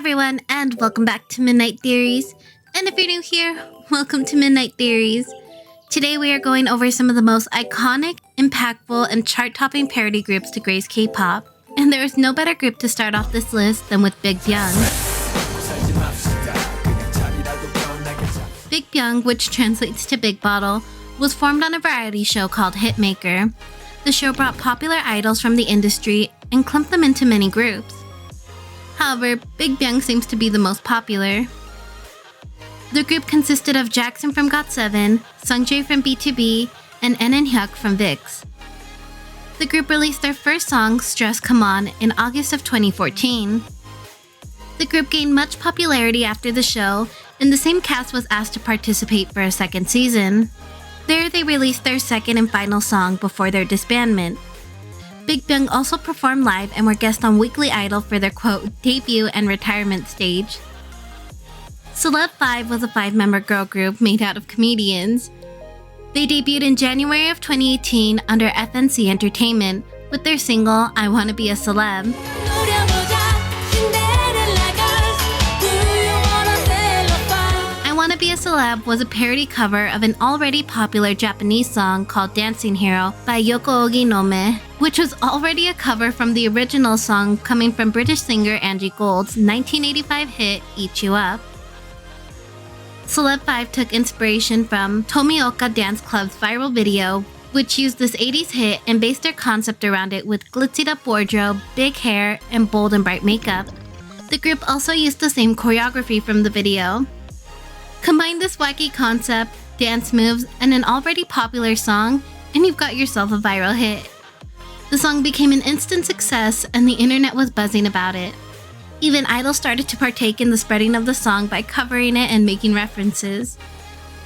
everyone, and welcome back to Midnight Theories. And if you're new here, welcome to Midnight Theories. Today we are going over some of the most iconic, impactful, and chart-topping parody groups to grace K-pop. And there is no better group to start off this list than with Byung. Byung, which translates to Big Bottle, was formed on a variety show called Hitmaker. The show brought popular idols from the industry and clumped them into many groups. However, Byung seems to be the most popular. The group consisted of Jackson from GOT7, Sungjae from BtoB, and Hyuk from VIX. The group released their first song, Stress Come On, in August of 2014. The group gained much popularity after the show, and the same cast was asked to participate for a second season. There, they released their second and final song before their disbandment. Byung also performed live and were guests on Weekly Idol for their quote, debut and retirement stage. CelebFive was a 5-member girl group made out of comedians. They debuted in January of 2018 under FNC Entertainment with their single, I Wanna Be a Celeb. I Wanna Be a Celeb was a parody cover of an already popular Japanese song called Dancing Hero by Yoko Oginome, which was already a cover from the original song coming from British singer Angie Gould's 1985 hit Eat You Up. CelebFive took inspiration from Tomioka Dance Club's viral video, which used this 80s hit and based their concept around it with glitzied up wardrobe, big hair, and bold and bright makeup. The group also used the same choreography from the video. Combine this wacky concept, dance moves, and an already popular song, and you've got yourself a viral hit. The song became an instant success, and the internet was buzzing about it. Even idols started to partake in the spreading of the song by covering it and making references.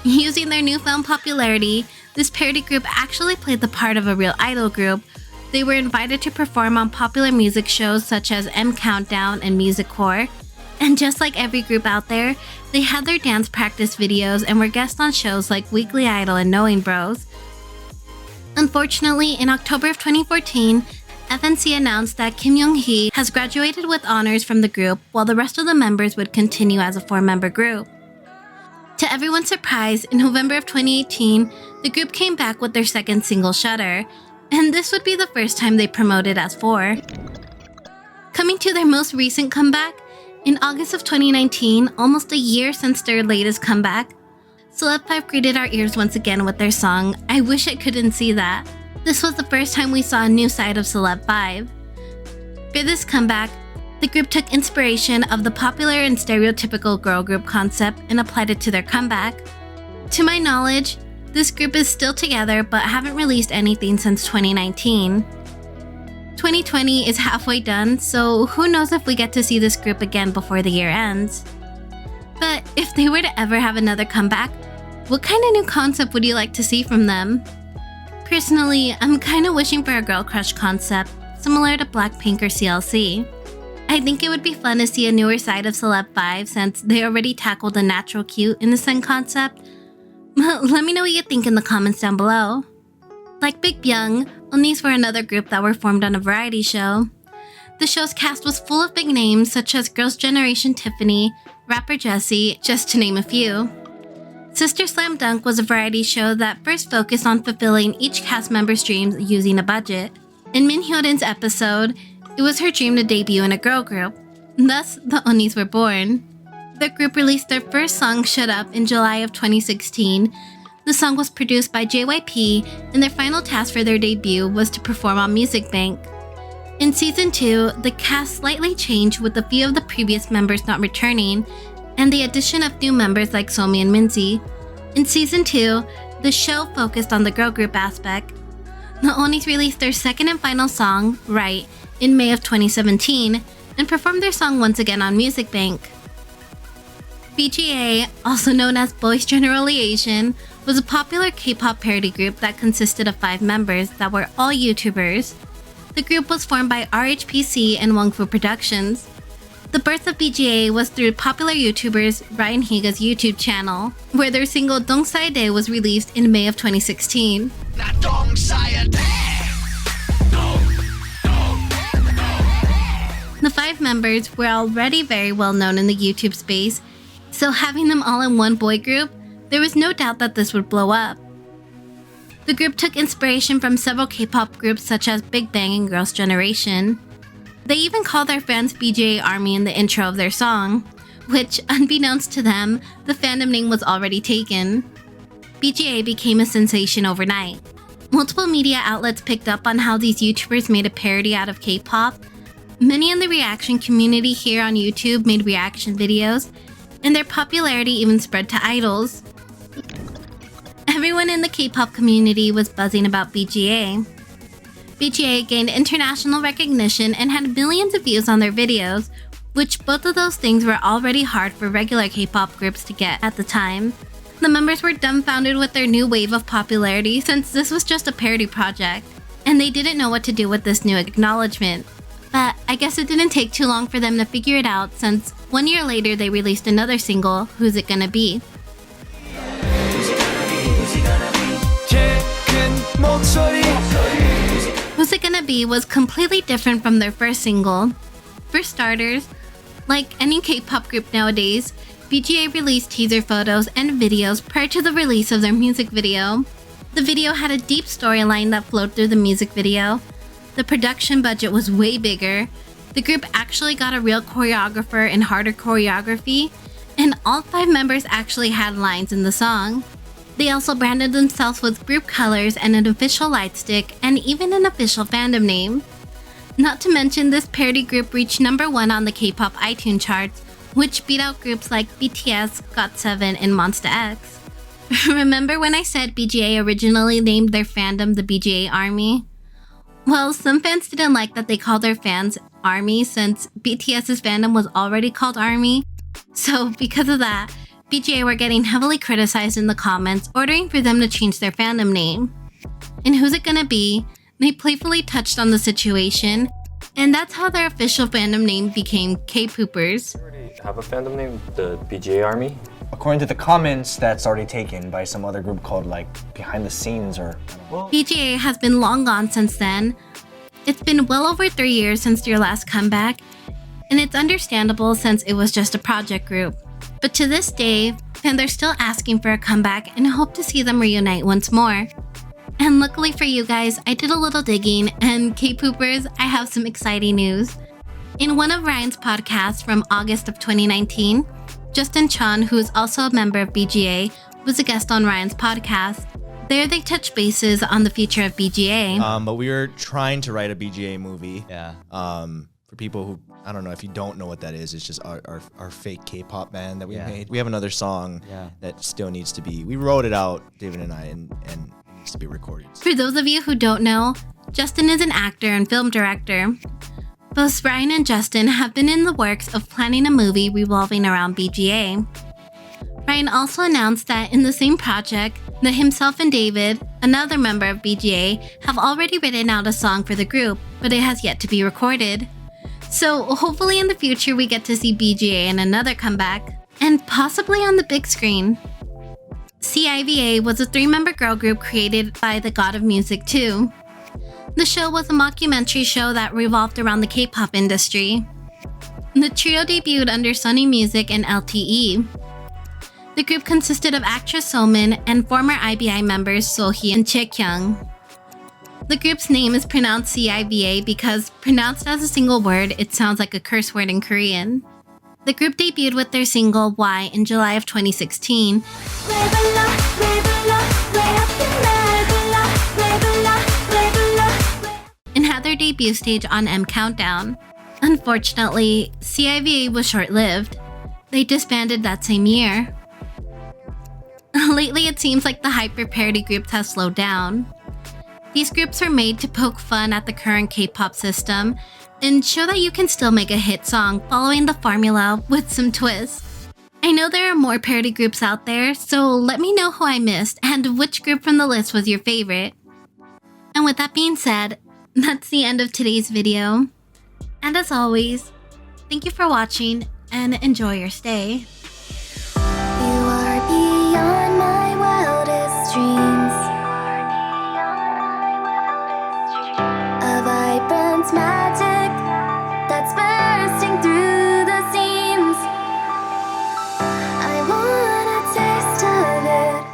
Using their newfound popularity, this parody group actually played the part of a real idol group. They were invited to perform on popular music shows such as M Countdown and Music Core. And just like every group out there, they had their dance practice videos and were guests on shows like Weekly Idol and Knowing Bros. Unfortunately, in October of 2014, FNC announced that Kim Young-hee has graduated with honors from the group, while the rest of the members would continue as a 4-member group. To everyone's surprise, in November of 2018, the group came back with their second single, Shutter, and this would be the first time they promoted as 4. Coming to their most recent comeback, in August of 2019, almost a year since their latest comeback, CelebFive greeted our ears once again with their song, I Wish I Couldn't See That. This was the first time we saw a new side of CelebFive. For this comeback, the group took inspiration of the popular and stereotypical girl group concept and applied it to their comeback. To my knowledge, this group is still together but haven't released anything since 2019. 2020 is halfway done, so who knows if we get to see this group again before the year ends. But if they were to ever have another comeback, what kind of new concept would you like to see from them? Personally, I'm kinda wishing for a girl crush concept, similar to Blackpink or CLC. I think it would be fun to see a newer side of CelebFive since they already tackled the natural cute innocent concept. Let me know what you think in the comments down below. Like Byung, Onis were another group that were formed on a variety show. The show's cast was full of big names such as Girls' Generation Tiffany, rapper Jessie, just to name a few. Sister Slam Dunk was a variety show that first focused on fulfilling each cast member's dreams using a budget. In Min Hyorin's episode, it was her dream to debut in a girl group. Thus, the Onis were born. The group released their first song, Shut Up, in July of 2016. The song was produced by JYP, and their final task for their debut was to perform on Music Bank. In Season 2, the cast slightly changed with a few of the previous members not returning, and the addition of new members like Somi and Minzy. In Season 2, the show focused on the girl group aspect. The Onis released their second and final song, Right, in May of 2017, and performed their song once again on Music Bank. BgA, also known as Boys General Liaison, was a popular K-pop parody group that consisted of 5 members that were all YouTubers. The group was formed by RHPC and Wongfu Productions. The birth of BgA was through popular YouTubers Ryan Higa's YouTube channel, where their single Dong Sae-dae was released in May of 2016. The 5 members were already very well known in the YouTube space, so having them all in one boy group, there was no doubt that this would blow up. The group took inspiration from several K-pop groups such as Big Bang and Girls' Generation. They even called their fans BgA Army in the intro of their song, which, unbeknownst to them, the fandom name was already taken. BgA became a sensation overnight. Multiple media outlets picked up on how these YouTubers made a parody out of K-pop. Many in the reaction community here on YouTube made reaction videos, and their popularity even spread to idols. Everyone in the K-pop community was buzzing about BgA. BgA gained international recognition and had millions of views on their videos, which both of those things were already hard for regular K-pop groups to get at the time. The members were dumbfounded with their new wave of popularity since this was just a parody project, and they didn't know what to do with this new acknowledgement. But I guess it didn't take too long for them to figure it out since 1 year later they released another single, Who's It Gonna Be? Who's It Gonna Be was completely different from their first single. For starters, like any K-pop group nowadays, BgA released teaser photos and videos prior to the release of their music video. The video had a deep storyline that flowed through the music video. The production budget was way bigger. The group actually got a real choreographer and harder choreography, and all 5 members actually had lines in the song. They also branded themselves with group colors and an official light stick and even an official fandom name. Not to mention, this parody group reached number 1 on the K-pop iTunes charts, which beat out groups like BTS, GOT7, and Monsta X. Remember when I said BgA originally named their fandom the BgA Army? Well, some fans didn't like that they called their fans Army since BTS's fandom was already called Army. So because of that, BgA were getting heavily criticized in the comments, ordering for them to change their fandom name. In Who's It Gonna Be, they playfully touched on the situation, and that's how their official fandom name became K-Poopers. Have a fandom name, the BgA Army? According to the comments, that's already taken by some other group called like Behind the Scenes or... BgA has been long gone since then. It's been well over 3 years since their last comeback, and it's understandable since it was just a project group. But to this day, fans are still asking for a comeback and hope to see them reunite once more. And luckily for you guys, I did a little digging, and K-Poopers, I have some exciting news. In one of Ryan's podcasts from August of 2019, Justin Chon, who is also a member of BgA, was a guest on Ryan's podcast. There they touched bases on the future of BgA. But we were trying to write a BgA movie. Yeah. For people who, I don't know, if you don't know what that is, it's just our fake K-pop band that we made. We have another song that still needs to be, we wrote it out, David and I, and needs to be recorded. For those of you who don't know, Justin is an actor and film director. Both Ryan and Justin have been in the works of planning a movie revolving around BgA. Ryan also announced that in the same project, that himself and David, another member of BgA, have already written out a song for the group, but it has yet to be recorded. So hopefully in the future we get to see BgA in another comeback, and possibly on the big screen. c.i.v.a. was a 3-member girl group created by the god of music too. The show was a mockumentary show that revolved around the K-pop industry. The trio debuted under Sony Music and LTE. The group consisted of actress Somin and former IBI members Sohee and Chaekyung. The group's name is pronounced c.i.v.a. because, pronounced as a single word, it sounds like a curse word in Korean. The group debuted with their single Why in July of 2016. And had their debut stage on M Countdown. Unfortunately, c.i.v.a. was short-lived. They disbanded that same year. Lately, it seems like the hyper parody groups have slowed down. These groups are made to poke fun at the current K-pop system and show that you can still make a hit song following the formula with some twists. I know there are more parody groups out there, so let me know who I missed and which group from the list was your favorite. And with that being said, that's the end of today's video. And as always, thank you for watching and enjoy your stay. You are beyond my wildest dreams. A vibrant smile.